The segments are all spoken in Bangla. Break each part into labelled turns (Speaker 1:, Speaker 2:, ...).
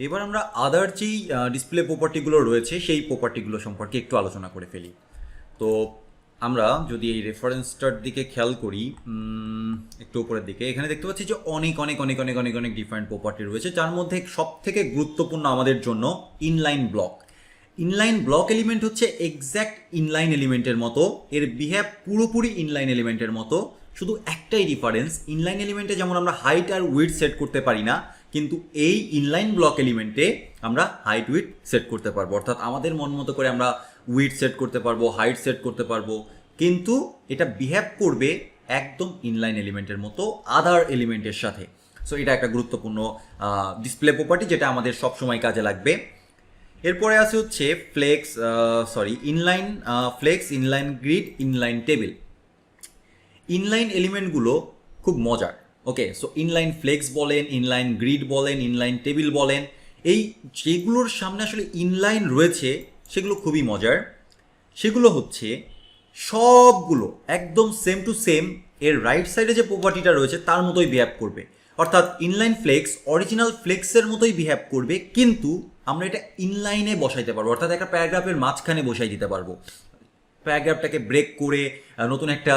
Speaker 1: এবার আমরা আদার যেই ডিসপ্লে প্রপার্টিগুলো রয়েছে সেই প্রপার্টিগুলো সম্পর্কে একটু আলোচনা করে ফেলি। তো আমরা যদি এই রেফারেন্সটার দিকে খেয়াল করি, একটু উপরের দিকে এখানে দেখতে পাচ্ছি যে অনেক অনেক অনেক অনেক অনেক অনেক ডিফারেন্ট প্রপার্টি রয়েছে, যার মধ্যে সব থেকে গুরুত্বপূর্ণ আমাদের জন্য inline block. Inline block element হচ্ছে এক্স্যাক্ট ইনলাইন এলিমেন্টের মতো, এর বিহেভ পুরোপুরি ইনলাইন এলিমেন্টের মতো, শুধু একটাই ডিফারেন্স, ইনলাইন এলিমেন্টে যেমন আমরা হাইট আর উইডথ সেট করতে পারি না, কিন্তু এই ইনলাইন ব্লক এলিমেন্টে আমরা হাইট উইডথ সেট করতে পারবো, অর্থাৎ আমাদের মন মতো করে আমরা উইডথ সেট করতে পারবো, হাইট সেট করতে পারবো, কিন্তু এটা বিহেভ করবে একদম ইনলাইন এলিমেন্টের মতো আদার এলিমেন্টের সাথে। সো এটা একটা গুরুত্বপূর্ণ ডিসপ্লে প্রপার্টি যেটা আমাদের সবসময় কাজে লাগবে। এরপরে আছে হচ্ছে inline flex, inline grid, inline table. Inline এলিমেন্টগুলো খুব মজার। ওকে, সো ইনলাইন ফ্লেক্স বলেন, ইনলাইন গ্রিড বলেন, ইনলাইন টেবিল বলেন, এই যেগুলোর সামনে আসলে ইনলাইন রয়েছে সেগুলো খুবই মজার। সেগুলো হচ্ছে সবগুলো একদম সেম টু সেম এর রাইট সাইডে যে প্রপার্টিটা রয়েছে তার মতোই বিহেভ করবে, অর্থাৎ ইনলাইন ফ্লেক্স অরিজিনাল ফ্লেক্সের মতোই বিহেভ করবে, কিন্তু আমরা এটা ইনলাইনে বসাইতে পারবো, অর্থাৎ একটা প্যারাগ্রাফের মাঝখানে বসাই দিতে পারবো। প্যারাগ্রাফটাকে ব্রেক করে নতুন একটা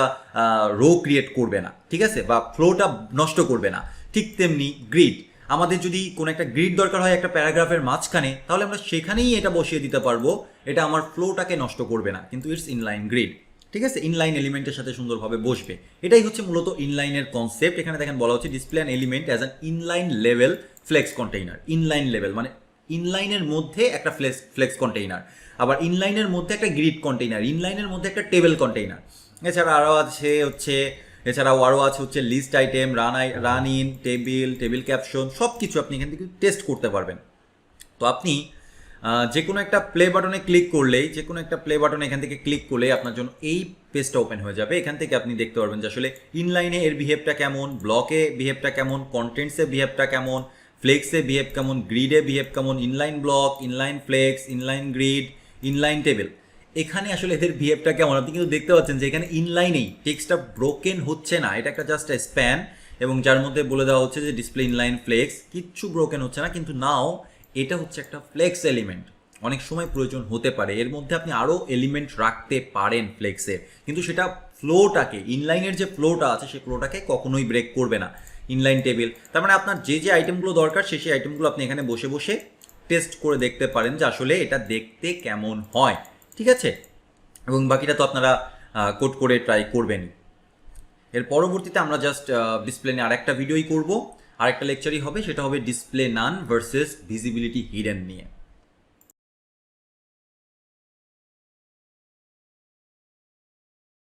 Speaker 1: রো ক্রিয়েট করবে না, ঠিক আছে, বা ফ্লোটা নষ্ট করবে না। ঠিক তেমনি গ্রিড, আমাদের যদি কোনো একটা গ্রিড দরকার হয় একটা প্যারাগ্রাফের মাঝখানে, তাহলে আমরা সেখানেই এটা বসিয়ে দিতে পারবো, এটা আমার ফ্লোটাকে নষ্ট করবে না, কিন্তু ইটস ইনলাইন গ্রিড, ঠিক আছে, ইনলাইন এলিমেন্টের সাথে সুন্দরভাবে বসবে। এটাই হচ্ছে মূলত ইনলাইনের কনসেপ্ট। এখানে দেখেন বলা হচ্ছে display an element as an inline level flex container. Inline level মানে ইনলাইনের মধ্যে একটা ফ্লেক্স কন্টেইনার, আবার ইনলাইনের মধ্যে একটা গ্রিড কন্টেইনার, ইনলাইনের মধ্যে একটা টেবিল কন্টেইনার। এছাড়াও আরও আছে হচ্ছে list item, run in, table caption, সব কিছু আপনি এখান থেকে টেস্ট করতে পারবেন। তো আপনি যে কোনো একটা প্লে বাটনে এখান থেকে ক্লিক করলেই আপনার জন্য এই পেজটা ওপেন হয়ে যাবে। এখান থেকে আপনি দেখতে পারবেন যে আসলে ইনলাইনে এর বিহেভটা কেমন, ব্লকে বিহেভটা কেমন, কন্টেন্টসে বিহেভটা কেমন, ফ্লেক্সে বিহেভ কেমন, গ্রিডে বিহেভ কেমন, inline block, inline flex, inline grid, inline table, এখানে আসলে এদের বিহেভটা কেমন। আপনি কিন্তু দেখতে পাচ্ছেন যে এখানে ইনলাইনেই টেক্সটটা ব্রোকেন হচ্ছে না, এটা একটা জাস্ট স্প্যান, এবং যার মধ্যে বলে দেওয়া হচ্ছে যে ডিসপ্লে ইনলাইন ফ্লেক্স, কিচ্ছু ব্রোকেন হচ্ছে না, কিন্তু নাও এটা হচ্ছে একটা ফ্লেক্স এলিমেন্ট। অনেক সময় প্রয়োজন হতে পারে এর মধ্যে আপনি আরও এলিমেন্ট রাখতে পারেন ফ্লেক্সে, কিন্তু সেটা ফ্লোটাকে, ইনলাইনের যে ফ্লোটা আছে সেই ফ্লোটাকে কখনোই ব্রেক করবে না। ইনলাইন টেবিল, তার মানে আপনার যে যে আইটেমগুলো দরকার সেই আইটেমগুলো আপনি এখানে বসে বসে টেস্ট করে দেখতে পারেন যে আসলে এটা দেখতে কেমন হয়, ঠিক আছে, এবং বাকিটা তো আপনারা কোড করে ট্রাই করবেনই। এর পরবর্তীতে আমরা জাস্ট ডিসপ্লে নিয়ে আরেকটা ভিডিওই করব, আরেকটা লেকচারই হবে, সেটা হবে ডিসপ্লে নান ভার্সেস ভিজিবিলিটি হিডেন নিয়ে।